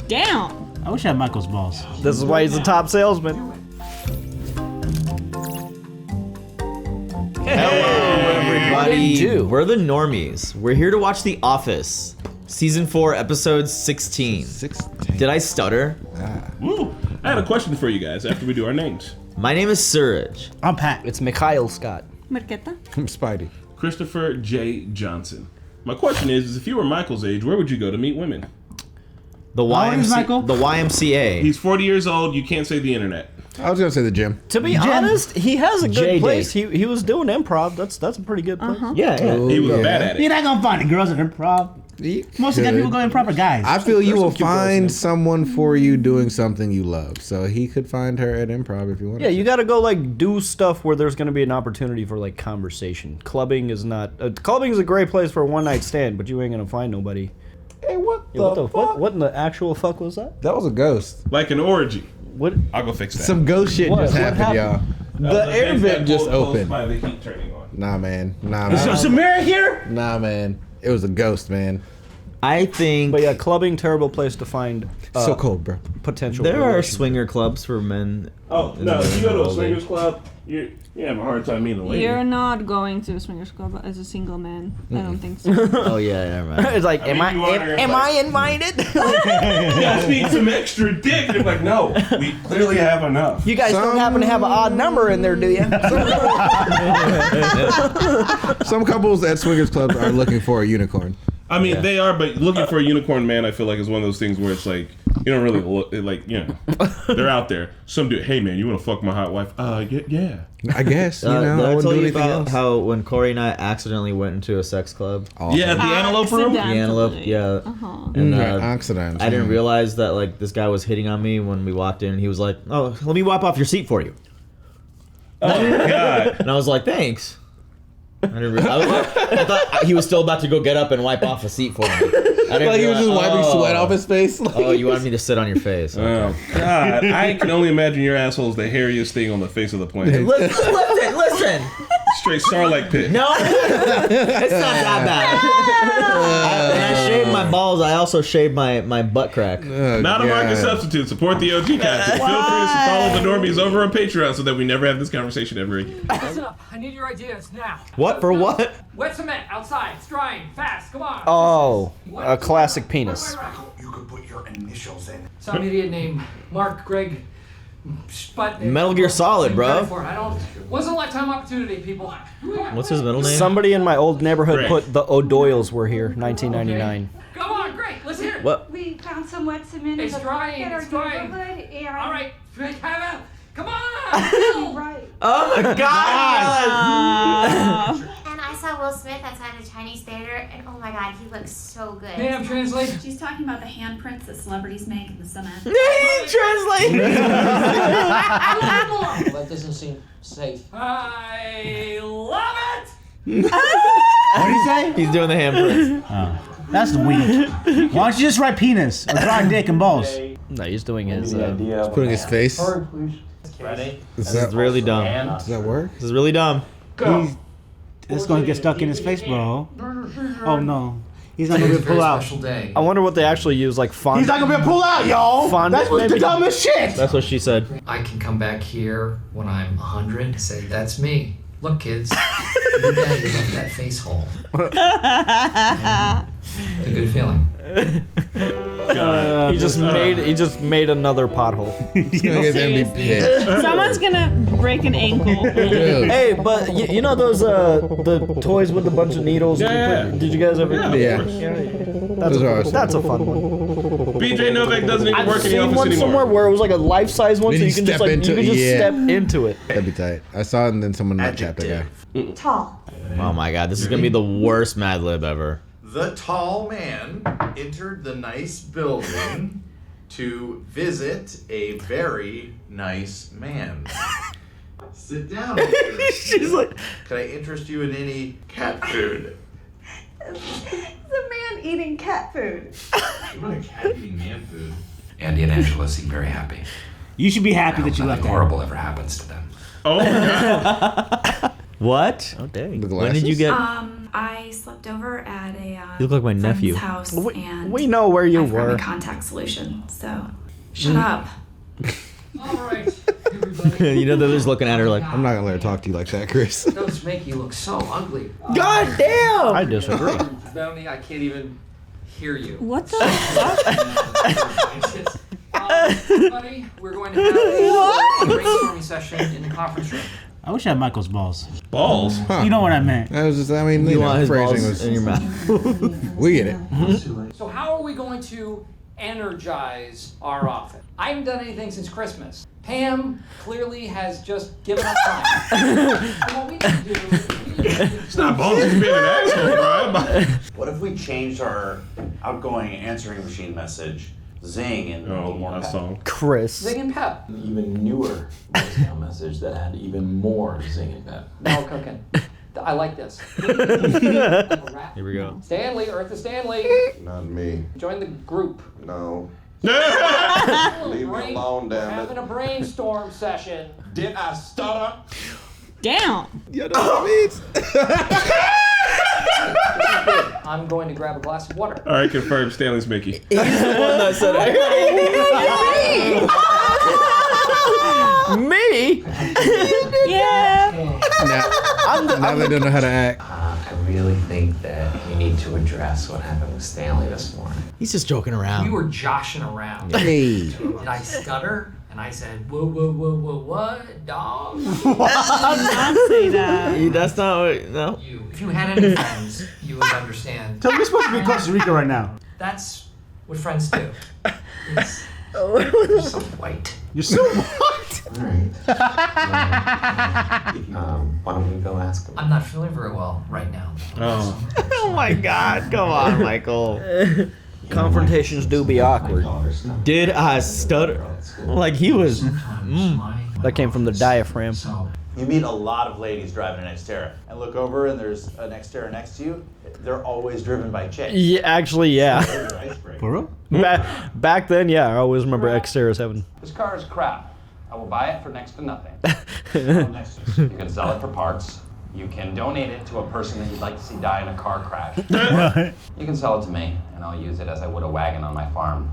Damn. I wish I had Michael's balls. This is why he's the top salesman. Hello, everybody. We're the Normies. We're here to watch The Office, Season 4, Episode 16. 16. Did I stutter? Woo! I had a question for you guys after we do our names. My name is Suraj. I'm Pat. It's Mikhail Scott. Marqueta. I'm Spidey. Christopher J. Johnson. My question is if you were Michael's age, where would you go to meet women? The How old is Michael? The YMCA. He's 40 years old. You can't say the internet. I was gonna say the gym. To be honest, he has a good JD. place. He was doing improv. That's a pretty good place. Yeah, yeah. He was bad at You're it. not gonna find the girls in improv. Most of the people go improv are guys. I feel you There's will some cute girls, man. find someone for you doing something you love. So he could find her at improv if you want. Yeah, you gotta go like do stuff where there's gonna be an opportunity for like conversation. Clubbing is not. Clubbing is a great place for a one night stand, but you ain't gonna find nobody. Hey, what Yeah, the fuck? what in the actual fuck was that? That was a ghost. Like an orgy. What? I'll go fix that. Some ghost shit What? just What happened, y'all. The air vent just opened. By the heat turning on. Nah, man. Nah, Is man. Samara here? Nah, man. It was a ghost, man. I think But yeah, clubbing, terrible place to find So cold, bro. potential. there are relationship. swinger clubs for men. Oh, no, if you go to a swingers club, you have a hard time meeting a lady. You're not going to a swingers club as a single man. I don't think so. Oh, yeah, never mind. It's like, I mean, you are there, am like- I invited? You guys need some extra dick. And they're like, no, we clearly have enough. You guys don't happen to have an odd number in there, do you? Some couples at swingers clubs are looking for a unicorn. I mean, they are, but looking for a unicorn man, I feel like is one of those things where it's like, you don't really look, like, you know, they're out there. Some dude, hey man, you want to fuck my hot wife? Yeah. I guess, you know, Did I I wouldn't tell do you anything about else. how when Corey and I accidentally went into a sex club? Yeah, the antelope room? The antelope, yeah. And Accident. I didn't realize that like this guy was hitting on me when we walked in. He was like, "Oh, let me wipe off your seat for you," Oh, God. and I was like, "Thanks." I didn't realize. I thought he was still about to go get up and wipe off a seat for me. I didn't Like he was just realize- wiping oh. sweat off his face. Like, Oh, you wanted me to sit on your face? Oh, God. I can only imagine your asshole's the hairiest thing on the face of the planet. Listen. Straight Starlight pit. No, it's not that bad. When I shaved my balls, I also shaved my butt crack. oh, Not a market God. substitute. Support the OG content. Feel free to follow the Normies over on Patreon so that we never have this conversation ever again. Listen up. I need your ideas now. What for what? Wet cement outside. It's drying. Fast. Come on. Oh, a classic penis. You could put your initials in. Some idiot named Mark Greg. But Metal Gear Solid, bro. I don't. Wasn't a lifetime opportunity, people. What's his middle name? Somebody in my old neighborhood Greg. put the O'Doyles were here, 1999. Come on, great. Let's hear it. What? We found some wet cement It's in the drying, at our it's drying. neighborhood, and All right. Come on. right. Oh my God! And I saw Will Smith outside the Chinese theater, and oh my God, he looks so good. Ma'am, translate. She's talking about the handprints that celebrities make in the cement. Translate. That doesn't seem safe. I love it. What did he say? He's doing the handprints. Oh, that's weak. Why don't you just write penis or dry dick and balls? No, he's doing his. He's putting his face. Ready? Does This is really dumb. Does that work? This is really dumb. Go. It's gonna get stuck in his face, bro. Oh no. He's not gonna be able to pull out. day. I wonder what they actually use, like font. He's not gonna be able to pull out, y'all. Fondant, That's what's the maybe? dumbest shit. That's what she said. I can come back here when I'm 100 and say, that's me. Look, kids. Your daddy left that face hole. It's a good feeling. God. He just made another pothole. He's gonna get them to be pissed. Someone's gonna break an ankle. Dude. Hey, but you know those the toys with a bunch of needles? Yeah. Did you guys ever? Yeah. That's Those are a, awesome. that's a fun one. BJ Novak doesn't even I've work in the seen office one anymore. somewhere where it was like a life-size one, Then so you you can just step like into you can it, just yeah. step into it. That'd be tight. I saw it and then someone nut tapped a guy. Tall. Oh my God, this is gonna be the worst Mad Lib ever. The tall man entered the nice building to visit a very nice man. Sit down. She's like, Can I interest you in any cat food? The man eating cat food. You want a cat eating man food? Andy and Angela seem very happy. You should be happy that you left Nothing that. horrible ever happens to them. Oh my God. What? Oh dang. The When did you get? I slept over at a You look like my friend's nephew. house, and We know where you I forgot were. my contact solution. So shut up. All right, everybody. You know they're just looking at her like. I'm not gonna let her talk to you like that, Chris. Those make you look so ugly. God damn! I disagree. Melanie, I can't even hear you. What the fuck? Everybody, we're going to have a brainstorming session in the conference room. I wish I had Michael's balls. Balls. Huh. You know what I meant. That was just, I mean, You want his phrasing balls was, in your mouth. we get it. So how are we going to energize our office? I haven't done anything since Christmas. Pam clearly has just given up time. So what we need to do It's not balls. It's being an asshole, Brian. What if we changed our outgoing answering machine message zing and a little more that pep? song. Chris. Zing and pep. An even newer voicemail message that had even more zing and pep. No cooking. I like this. Here we go. Stanley, Eartha Stanley. Not me. Join the group. No. Leave me alone, damn it. Having a brainstorm session. Did I stutter? Damn. You know what that means? I'm going to grab a glass of water. All right, confirmed. Stanley's Mickey. He's the one that said Me? Yeah. Now they don't know how to act. I really think that you need to address what happened with Stanley this morning. He's just joking around. We were joshing around. Hey. Did I stutter? And I said, whoa, whoa, whoa, whoa, what, dog? Not say that. That's not what. No. If you had any friends, you would understand. So we're supposed to be in Costa Rica right now. That's what friends do. You're so white. You're so what? Alright. Why don't we go ask him? I'm not feeling very well right now. Oh. Oh my God! Come on, Michael. Confrontations do be awkward. Did I stutter? Like he was. That came from the diaphragm. You meet a lot of ladies driving an Xterra, and look over and there's an Xterra next to you. They're always driven by chicks. Yeah, actually, yeah. For real? Back then, yeah, I always remember Xterras having. This car is crap. I will buy it for next to nothing. You can sell it for parts. You can donate it to a person that you'd like to see die in a car crash. You can sell it to me, and I'll use it as I would a wagon on my farm.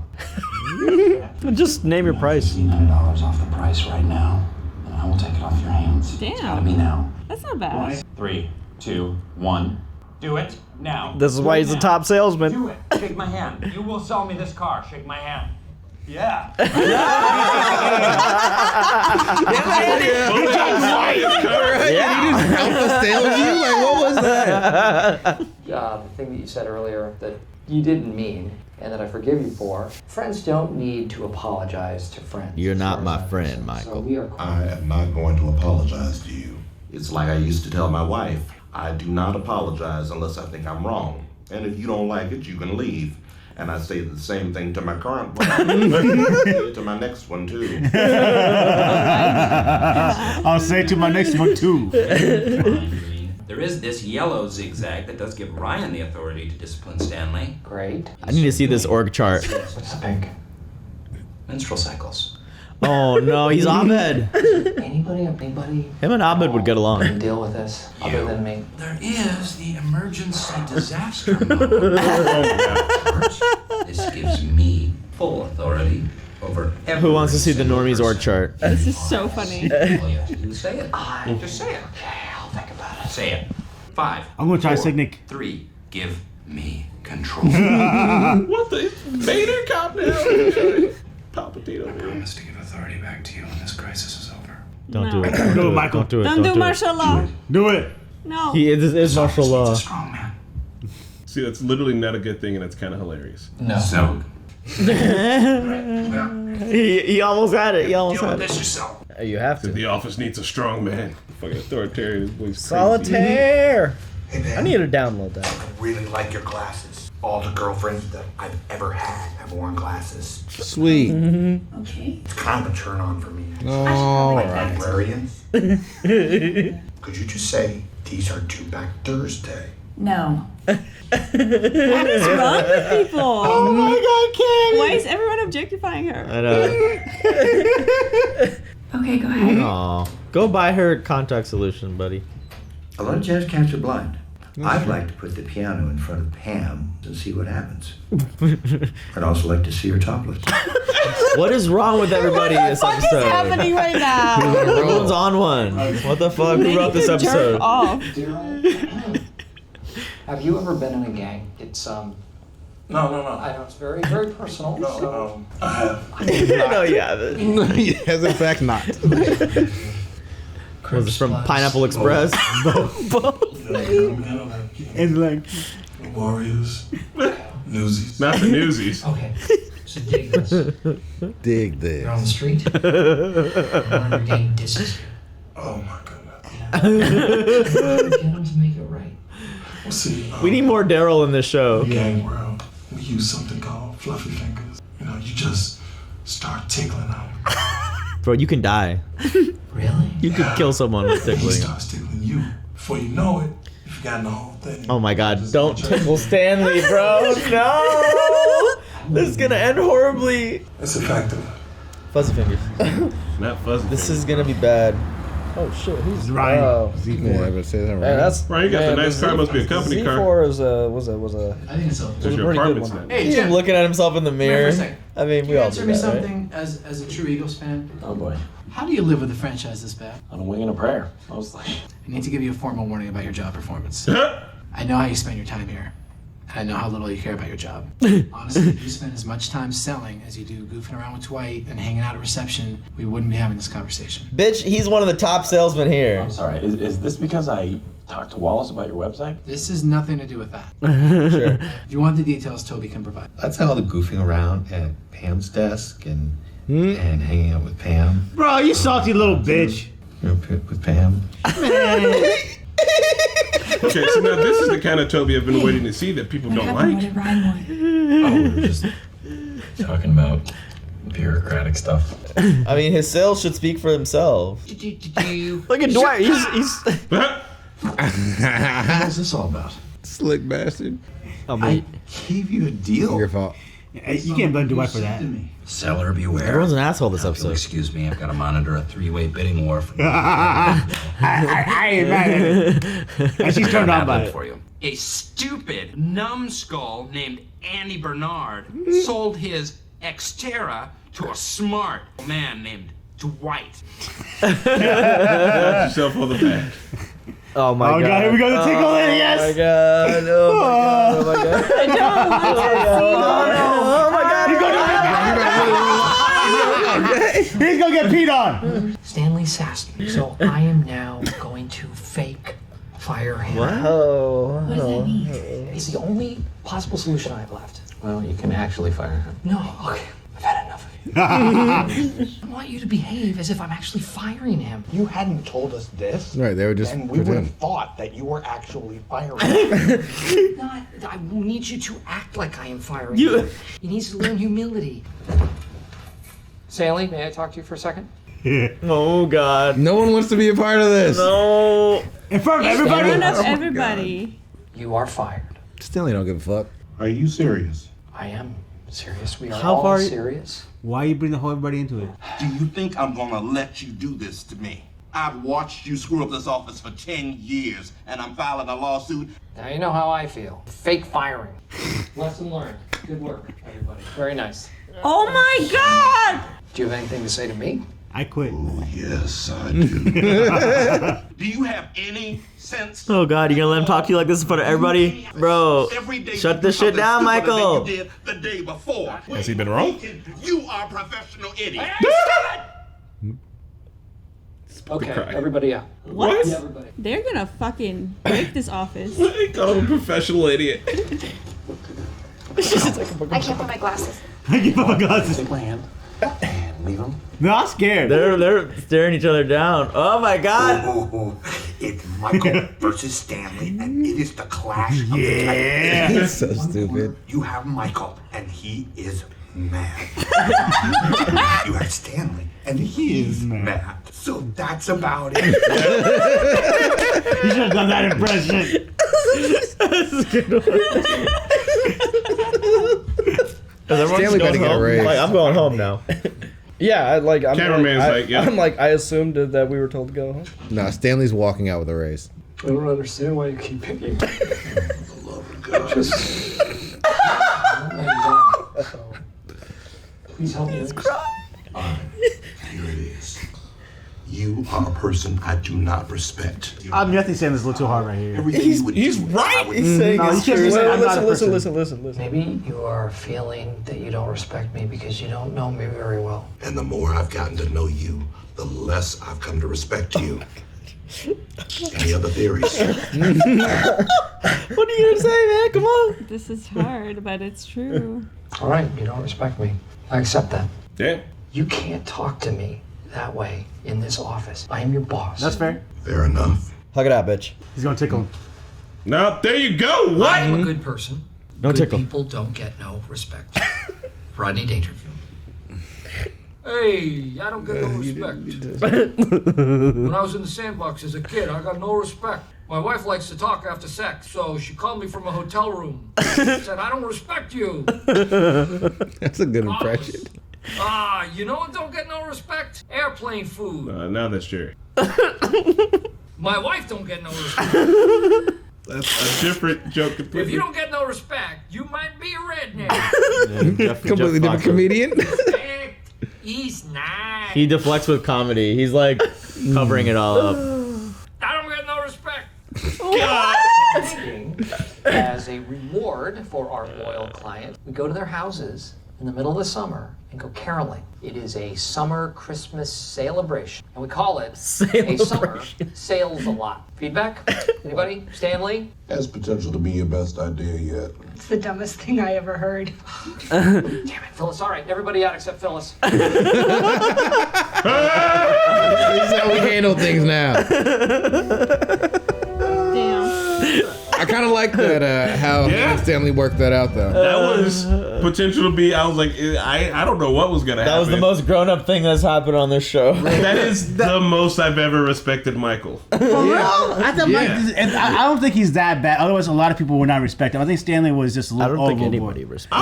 Just name your price. $1,500 off the price right now, and I will take it off your hands. Damn. It's gotta be now. That's not bad. 3, 2, 1. Do it now. This is why he's the top salesman. Do it. Shake my hand. You will sell me this car. Shake my hand. Yeah. Alpha sales you? Like, what was that? The thing that you said earlier that you didn't mean and that I forgive you for. Friends don't need to apologize to friends. You're not my friend, Michael. So we are I am not going to apologize to you. It's like I used to tell my wife, I do not apologize unless I think I'm wrong. And if you don't like it, you can leave. And I say the same thing to my current one. To my next one, too. I'll say it to my next one, too. There is this yellow zigzag that does give Ryan the authority to discipline Stanley. great. I need to see this org chart. What's the pink? Menstrual cycles. Oh no, he's Abed. Anybody Him and Abed would get along. can deal with this other than me? There is the emergency disaster mode. This gives me full authority over every Who wants to see the Normies org chart? This is so funny. All you have to do is say it. Just say it. Okay, I'll think about it. Say it. 5. I'm gonna try 4, Signic. 3. Give me control. What the? Vader, calm down. Palpatine over here. Promise to give authority back to you when this crisis is over. Don't do No. it. Don't do it, Michael. Don't do it. Don't do it. martial law. Do it. No. He is martial law. Strong man. See, that's literally not a good thing, and it's kind of hilarious. No. So, He almost had it. He almost deal had with it. this yourself. You have to. The office needs a strong man. Fucking authoritarian. This boy's crazy. Solitaire. Hey, man. I need to download that. I really like your glasses. All the girlfriends that I've ever had have worn glasses. Sweet. Okay. It's kind of a turn on for me. All Like right. librarians. Could you just say, these are due back Thursday? No. What is wrong with people? Oh my God, Candy. Why is everyone objectifying her? I know. Okay, go ahead. Aw. Go buy her contact solution, buddy. A lot of jazz cats are blind. I'd like to put the piano in front of Pam and see what happens. I'd also like to see her topless. What is wrong with everybody this What is episode? happening right now? Everyone's on one. What the fuck? Who wrote this episode? Have you ever been in a gang? It's No. I know it's very, very personal. So. I have. No, you haven't. He has in fact not. Was this from Pineapple Express? And like The Warriors. Newsies. Not the Newsies. Okay. So dig this. Dig this. You're on the street. One of your gang disses. Oh my goodness. Get them to make it right. Well, see, We need more Daryl in this show. in the gang world, we use something called fluffy fingers. You know, you just start tickling them. Bro, you can die. Really? You could kill someone with He tickling. starts tickling you. Before you know it, you've forgotten the whole thing. Oh my god, don't tickle Stanley, bro. No! This is gonna end horribly. It's effective. Fuzzy fingers. Not fuzzy. This is gonna be bad. Oh shit, who's Ryan. Oh, Yeah, I would say that right. Man, that's Ryan, you got the man, nice car. Must be a company car. Z4 was a I think it's There's a. a your pretty good apartment one. tonight. Hey, He's Jim. looking at himself in the mirror. Wait for a second. I mean, Can we you all answer do me that, right? something as a true Eagles fan? Oh boy. How do you live with the franchise this bad? On a wing and a prayer, mostly. I need to give you a formal warning about your job performance. I know how you spend your time here, and I know how little you care about your job. Honestly, if you spend as much time selling as you do goofing around with Dwight and hanging out at reception, we wouldn't be having this conversation. Bitch, he's one of the top salesmen here. I'm sorry, is this because I talked to Wallace about your website? This has nothing to do with that. Sure. If you want the details, Toby can provide. That's how the goofing around at Pam's desk and hanging out with Pam. bro, you salty little bitch. You know, with Pam. Okay, so now this is the kind of Toby I've been waiting to see that people don't like. Oh, we're just talking about bureaucratic stuff. I mean, his sales should speak for themselves. Look at Dwight. He's What's this all about? Slick bastard. I gave you a deal. Your fault. Hey, you can't blame Dwight for that. Seller beware. Everyone's an asshole this Now, if you'll episode. excuse me, I've got to monitor a three-way bidding war for I ain't mad at it. And she's turned on by it. for you. A stupid numbskull named Andy Bernard sold his Xterra to a smart man named Dwight. Pat yourself on the back. Oh my god. Oh god, here we go, the tickle in, yes! Oh my god. Oh my god. Oh my god. I don't want to see that. Oh my god. He's gonna get peed on! Stanley sassed me, so I am now going to fake fire him. Whoa. What does that mean? It's the only possible solution I have left. Well, you can actually fire him. No, okay, I've had enough of you. I want you to behave as if I'm actually firing him. You hadn't told us this, Right, they were just and we would have pretend. thought that you were actually firing him. I need you to act like I am firing him. He needs to learn humility. Stanley, may I talk to you for a second? Oh god. No one wants to be a part of this. No. In front of everybody? In front of everybody. You are fired. Stanley don't give a fuck. Are you serious? I am serious. We are How all far- serious. Why you bring the whole everybody into it? Do you think I'm gonna let you do this to me? I've watched you screw up this office for 10 years, and I'm filing a lawsuit. Now you know how I feel. Fake firing. Lesson learned. Good work, everybody. Very nice. Oh my god! Do you have anything to say to me? I quit. Oh, yes, I do. Do you have any sense? Oh god, you gonna let him talk to you like this in front of everybody? Bro, Every day shut you this do shit down, something stupider Michael. than you did the day before. Has he been wrong? You are a professional idiot. Okay, everybody out. What? Yeah, everybody. They're gonna fucking break this office. They call him a professional idiot. I can't put my glasses. I give up my glasses. Take my hand and leave him. No, I'm scared. They're staring each other down. Oh my god. Oh, it's Michael versus Stanley, and it is the clash of the Yeah. titans. He's so stupid. You have Michael, and he is mad. You have Stanley, and he is mad. So that's about it. You should have done that impression. Stanley better get a raise. Like, I'm going home now. Yeah, Cameraman's like, yeah. I'm like, I assumed that we were told to go home. Nah, Stanley's walking out with a raise. I don't understand why you keep picking me. For the love of God. Just. Please help me. Here it is. You are a person I do not respect. I'm definitely saying this a little too hard right here. He's right. He's saying No, it's you can't true. be saying I'm not a person. Listen. Maybe you are feeling that you don't respect me because you don't know me very well. And the more I've gotten to know you, the less I've come to respect you. Any other theories? What are you gonna say, man? Come on. This is hard, but it's true. All right, you don't respect me. I accept that. Yeah. You can't talk to me that way in this office. I am your boss. That's fair. Fair enough. Hug it out, bitch. He's gonna tickle him. Now, there you go. What? I'm a good person. Don't Good tickle. people don't get no respect. Rodney Dangerfield. Hey, I don't get no respect. When I was in the sandbox as a kid, I got no respect. My wife likes to talk after sex, so she called me from a hotel room. She said, I don't respect you. That's a good impression. You know what don't get no respect? Airplane food. Now that's Jerry. My wife don't get no respect. That's a different joke. If you don't get no respect, you might be a redneck. Completely different comedian. He's nice. He deflects with comedy. He's like covering it all up. I don't get no respect. God. As a reward for our loyal client, we go to their houses in the middle of the summer and go caroling. It is a summer Christmas celebration, and we call it a summer sales a lot. Feedback? Anybody? Stanley? Has potential to be your best idea yet. It's the dumbest thing I ever heard. Damn it, Phyllis. All right, everybody out except Phyllis. This is how we handle things now. I kind of like that, how him and Stanley worked that out, though. That was potential to be, I was like, I don't know what was going to happen. That was the most grown-up thing that's happened on this show. That is the most I've ever respected Michael. For real? I thought I don't think he's that bad. Otherwise, a lot of people would not respect him. I think Stanley was just a little overboard. I don't think anybody respects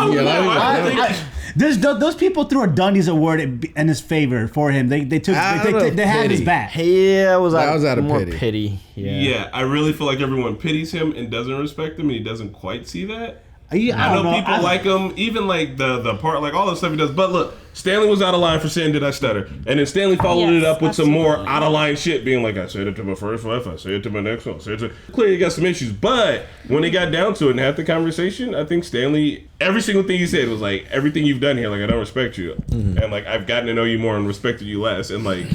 him. Those people threw a Dundies award in his favor for him. They had his back. Yeah, that was out of more pity. Yeah, I really feel like everyone pities him and doesn't respect him, and he doesn't quite see that. I know people like him, even like the part, like all the stuff he does. But look, Stanley was out of line for saying, "Did I stutter?" And then Stanley followed it up with some more out of line shit, being like, "I said it to my first wife, I said it to my next one, I said it to..." Clearly, he got some issues. But when it got down to it and had the conversation, I think Stanley, every single thing he said was like, "Everything you've done here, like I don't respect you, and like I've gotten to know you more and respected you less." And like,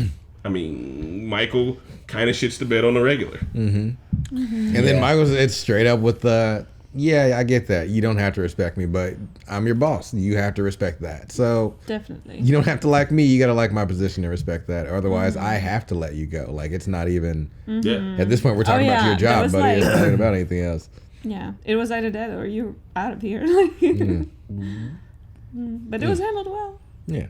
I mean, Michael kind of shits the bed on the regular. And then Michael's it's straight up with the, yeah, I get that. You don't have to respect me, but I'm your boss. You have to respect that. So definitely, you don't have to like me. You got to like my position and respect that. Otherwise, I have to let you go. Like, it's not even. At this point, we're talking about your job, buddy. It's not about anything else. Yeah, it was either that or you're out of here. But it was handled well. Yeah.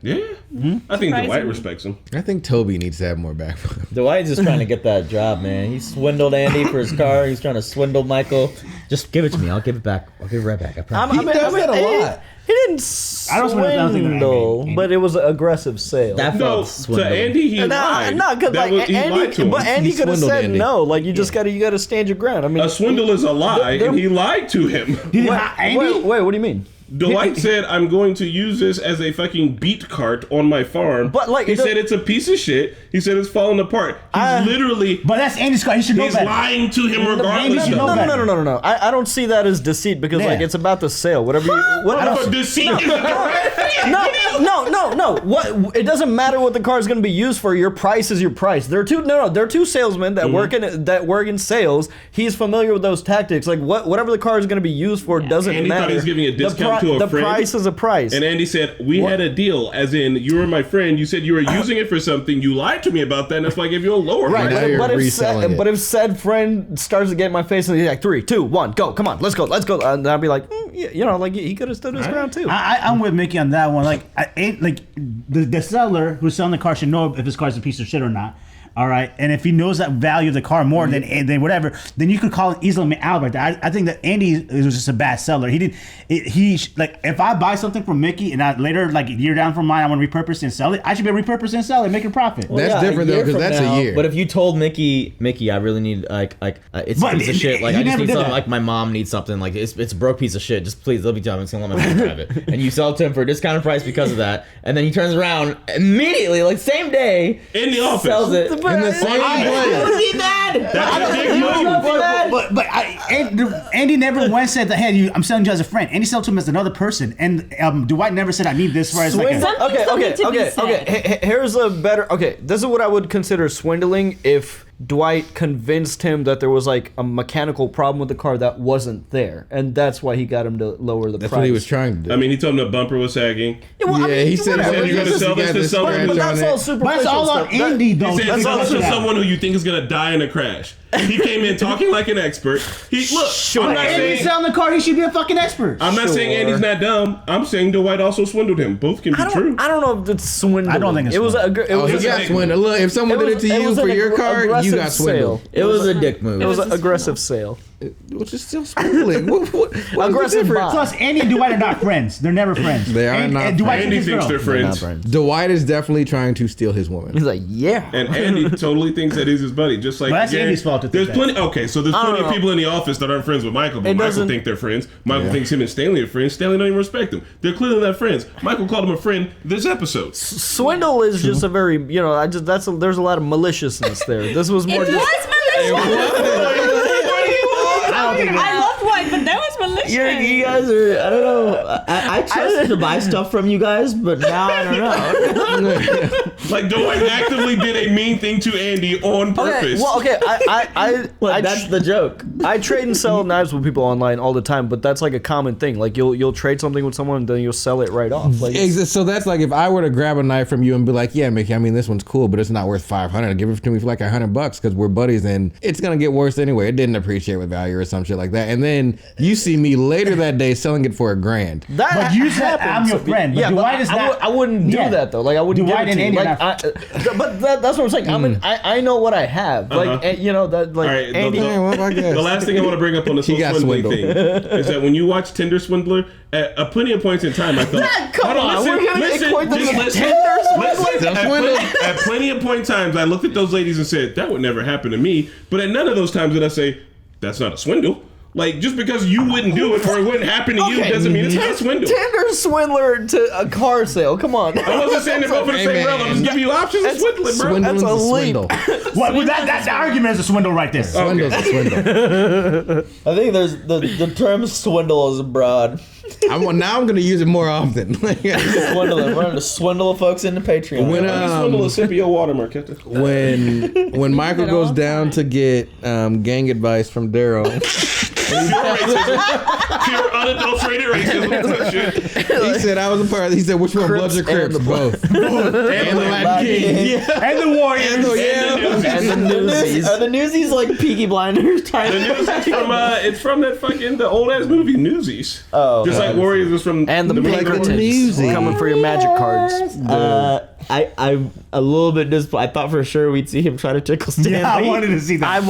I think Dwight respects him. I think Toby needs to have more backbone. Dwight's just trying to get that job, man. He swindled Andy for his car. He's trying to swindle Michael. Just give it to me. I'll give it back. I'll give it right back. I promise. He does that a lot. He didn't swindle, but it was an aggressive sale. No, to Andy, he lied. No, because like Andy could have said Andy. no. Like you just gotta stand your ground. I mean, a swindle is a lie, and he lied to him. Wait, what do you mean? Dwight said, "I'm going to use this as a fucking beet cart on my farm." But like, he said it's a piece of shit. He said it's falling apart. He's literally. But that's Andy's car. He should know He's better. lying to him regardless. No. I don't see that as deceit because like it's about the sale. Whatever you. Deceit is the correct thing. No. What? It doesn't matter what the car is going to be used for. Your price is your price. There are two salesmen that work in sales. He's familiar with those tactics. Like whatever the car is going to be used for doesn't Andy matter. thought he was giving a discount to a friend. The price is a price. And Andy said, "We had a deal, as in you were my friend. You said you were using it for something. You lied to me about that, and that's why I gave you a lower price." Right, but if said friend stards to get in my face and he's like 3, 2, 1, go, come on, let's go, and I'd be like, like he could have stood his ground too. I'm with Mickey on that one. Like, the seller who's selling the car should know if his car's a piece of shit or not. all right, and if he knows that value of the car more than whatever, then you could call it easily out. But I think that Andy was just a bad seller. Like if I buy something from Mickey and I later, like a year down from mine, I want to repurpose and sell it, I should be able to repurpose and sell it, make a profit. Well, that's different though, because that's a year. But if you told Mickey, I really need it's a piece of shit. Like I just need something. Like my mom needs something. Like it's a broke piece of shit. Just please let me tell him. I'm just gonna let my mom drive it. And you sell it to him for a discounted price because of that. And then he turns around immediately, like same day, in the office, sells it in the same place. Was he mad? But Andy never once said that, hey, I'm selling you as a friend. Andy sold to him as another person. And Dwight never said, I need this for as like Okay. Here's a better. Okay, this is what I would consider swindling if Dwight convinced him that there was like a mechanical problem with the car that wasn't there, and that's why he got him to lower the price. That's what he was trying to do. I mean, he told him the bumper was sagging. He said you're going to sell this to someone. But that's all superficial. But it's all on Andy, though. He said sell this to someone who you think is going to die in a crash. He came in talking like an expert. I'm not Andy's selling the car. He should be a fucking expert. I'm not saying Andy's not dumb. I'm saying Dwight also swindled him. Both can be true. I don't know if it's swindling. I don't think it's swindling. He got swindled. Look, if someone did it to you for your car, you got swindled. It was a dick move. It was an aggressive sale. Which is still swindling. what aggressive buy? Plus, Andy and Dwight are not friends. They're never friends. They are not. Andy thinks they're friends. Dwight is definitely trying to steal his woman. He's like, yeah. And Andy totally thinks that he's his buddy. Just like that's Andy's fault to think there's plenty. Okay, so there's plenty of people in the office that aren't friends with Michael, but Michael think they're friends. Michael thinks him and Stanley are friends. Stanley don't even respect him. They're clearly not friends. Michael called him a friend this episode. Swindle is just a very, there's a lot of maliciousness there. This was more. It was malicious. I love Dwight, but that was malicious. You guys are, I don't know. I trusted to buy stuff from you guys, but now I don't know. Like Dwight actively did a mean thing to Andy on purpose. That's the joke. I trade and sell knives with people online all the time, but that's like a common thing. Like you'll trade something with someone, and then you'll sell it right off. Like, so that's like if I were to grab a knife from you and be like, yeah, Mickey, I mean this one's cool, but it's not worth $500. Give it to me for like $100 because we're buddies, and it's gonna get worse anyway. It didn't appreciate with value or some shit like that, and then you see me later that day selling it for $1,000. But you said I'm your friend. But Dwight is not. I wouldn't do that though. Like I wouldn't. Dwight and Andy but that's what I'm saying. I know what I have. Like that. Like right, Andy. The last thing I want to bring up on this whole swindling thing is that when you watch Tinder Swindler, at plenty of points in time, I thought, come on, we're gonna equate this with Tinder Swindler. At plenty of point times, I looked at those ladies and said, that would never happen to me. But at none of those times did I say, that's not a swindle. Like, just because you wouldn't do it or it wouldn't happen to you doesn't mean it's not a swindle. Tinder swindler to a car sale. Come on. I wasn't saying they're both for the same realm. I'm just giving you options of swindling, bro. That's a swindle. That argument is a swindle right there. Swindle's a swindle. I think there's the term swindle is broad. Now I'm going to use it more often. We're going to swindle folks into Patreon. Swindle a sip of your water, Marquetta. When Michael goes down to get gang advice from Daryl. Pure unadulterated racism. He said I was a part of. He said which one? Bloods or Crips? Both. And the Latin King. And the Warriors. And the Newsies. Are the Newsies like Peaky Blinders type? The Newsies it's from that fucking the old ass movie Newsies. Oh, just like Warriors was from and the Pinkertons coming for your magic cards. I'm a little bit disappointed. I thought for sure we'd see him try to tickle Stanley. Yeah, I wanted to see that.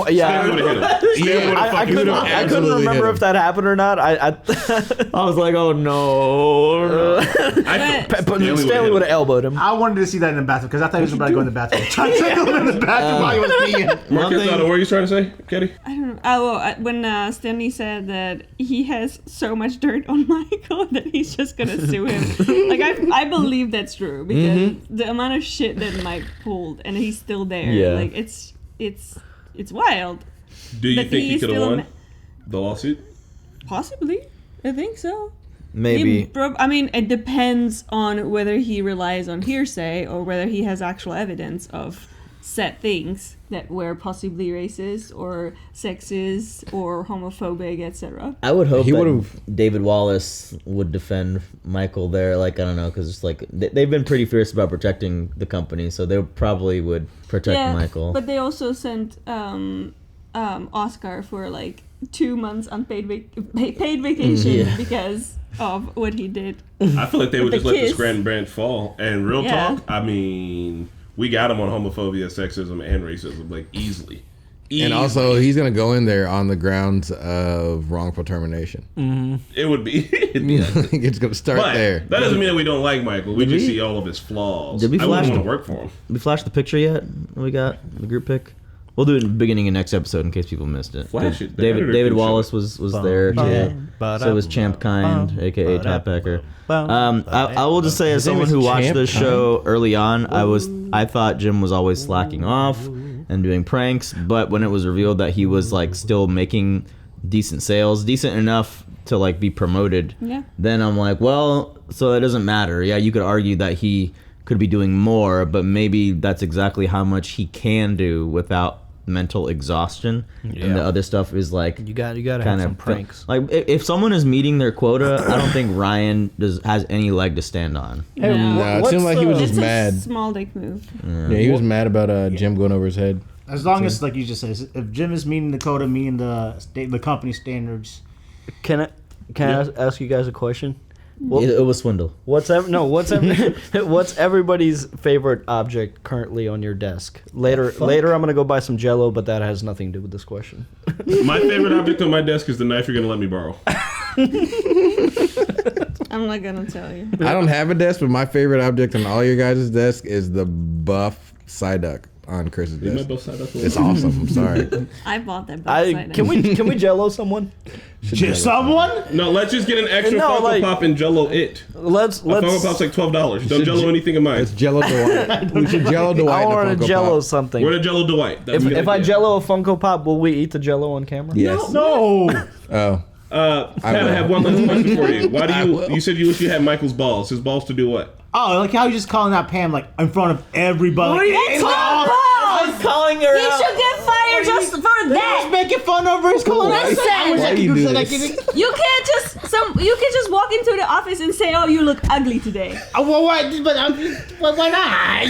I couldn't remember if that happened or not. I was like, oh no. Stanley would have elbowed him. I wanted to see that in the bathroom because I thought he was about to go in the bathroom. Trying to tickle him in the bathroom while he was peeing. Marcus, what were you trying to say, Katie? I don't know. Well, when Stanley said that he has so much dirt on Michael that he's just gonna sue him. Like I believe that's true because the amount of shit that Mike pulled and he's still there. Yeah. Like it's wild. Do you think he could have won the lawsuit? Possibly. I think so. Maybe. I mean, it depends on whether he relies on hearsay or whether he has actual evidence of said things that were possibly racist or sexist or homophobic, etc. I would hope David Wallace would defend Michael there. Like, I don't know, because it's like they've been pretty fierce about protecting the company, so they probably would protect Michael. But they also sent Oscar for like 2 months unpaid paid vacation because of what he did. I feel like they would just let the Scranton brand fall. And real talk, I mean, we got him on homophobia, sexism, and racism, like easily. And also, he's gonna go in there on the grounds of wrongful termination. It would be. It's gonna start But there. that doesn't mean that we don't like Michael. We just see all of his flaws. Did we I flash wouldn't want to work for him. Did we flash the picture yet? We got the group pic. We'll do it in the beginning of next episode in case people missed it. Flash it. David Wallace was there too. So was Champ Kind, aka Tap Pecker. I will just say, as someone who watched this show early on, I thought Jim was always slacking off and doing pranks, but when it was revealed that he was like still making decent sales, decent enough to like be promoted, then I'm like, well, so it doesn't matter. Yeah, you could argue that he could be doing more, but maybe that's exactly how much he can do without mental exhaustion. And the other stuff is like you gotta have some pranks. Like if someone is meeting their quota, I don't think Ryan has any leg to stand on. It seemed like he was just mad. Small dick move. Yeah, he was mad about Jim going over his head. As long as, like you just said, if Jim is meeting the quota, meeting the company standards. Can I ask you guys a question? It was swindle. What's everybody's favorite object currently on your desk? Later, I'm gonna go buy some Jell-O, but that has nothing to do with this question. My favorite object on my desk is the knife you're gonna let me borrow. I'm not gonna tell you. I don't have a desk, but my favorite object on all your guys' desk is the buff Psyduck on Chris's desk. It's awesome. I'm sorry. I bought that. Can we Jell-O someone? Someone? No, let's just get an extra Funko Pop and Jell-O it. Let's Funko Pop's like $12. Don't Jell-O anything of mine. It's Jell-O Dwight. We should Jell-O Dwight. I want to Jell-O something. We're gonna Jell-O Dwight. If I Jell-O a Funko Pop, will we eat the Jell-O on camera? Yes. No. Oh. Pat, I have one last question for you. Why do you said you wish you had Michael's balls? His balls to do what? Oh, like how you just calling out Pam like in front of everybody. What are you talking about? I'm calling her He out. should get fired just for that. He's making fun over his calling out. You can't just walk into the office and say, "Oh, you look ugly today." Well, why? But why not?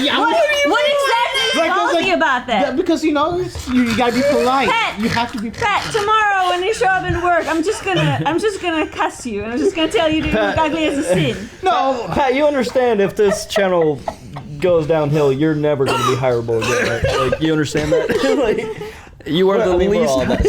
What exactly is ballsy about that? Because you gotta be polite. Pat, you have to be. Pat, tomorrow when you show up in work, I'm just gonna cuss you, and I'm just gonna tell you that you look ugly as a sin. No, Pat, you understand if this channel goes downhill, you're never going to be hireable again, right? Like, you understand that? Like, you are the least. But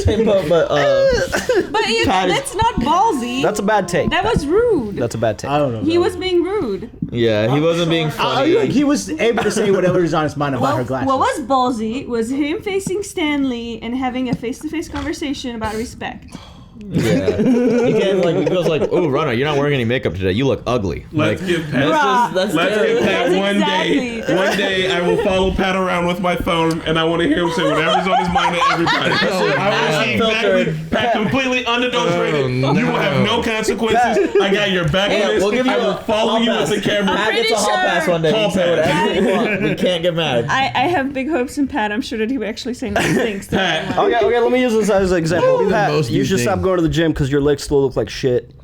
that's not ballsy. That's a bad take. That was rude. That's a bad take. I don't know. He was being rude. Yeah, he wasn't being funny. He was able to say whatever is on his mind about her glasses. What was ballsy was him facing Stanley and having a face-to-face conversation about respect. Yeah, he can't he goes like, "Oh, Runner, you're not wearing any makeup today. You look ugly." Let's give Pat. Let's give Pat one day. One day, I will follow Pat around with my phone, and I want to hear him say whatever's on his mind to everybody. I want to see exactly Pat completely unadulterated. You will have no consequences. I got your back on this. We'll give you I will follow you with the camera. Pat gets a hall pass one day. Hall say whatever you want. We can't get mad. I have big hopes in Pat. I'm sure that he would actually say nice things. Pat. Okay, let me use this as an example. Pat, you should stop going to the gym because your legs still look like shit.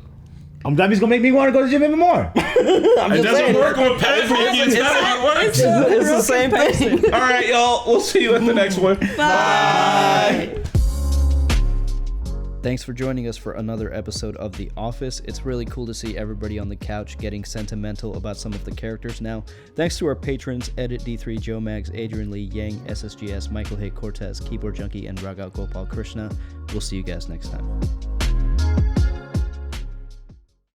I'm glad he's gonna make me want to go to the gym even more. It doesn't work with Pat. It's the same thing. All right, y'all. We'll see you at the next one. Bye. Thanks for joining us for another episode of The Office. It's really cool to see everybody on the couch getting sentimental about some of the characters now. Thanks to our patrons, Edit D3, Joe Mags, Adrian Lee, Yang, SSGS, Michael Hay Cortez, Keyboard Junkie, and Raga Gopal Krishna. We'll see you guys next time.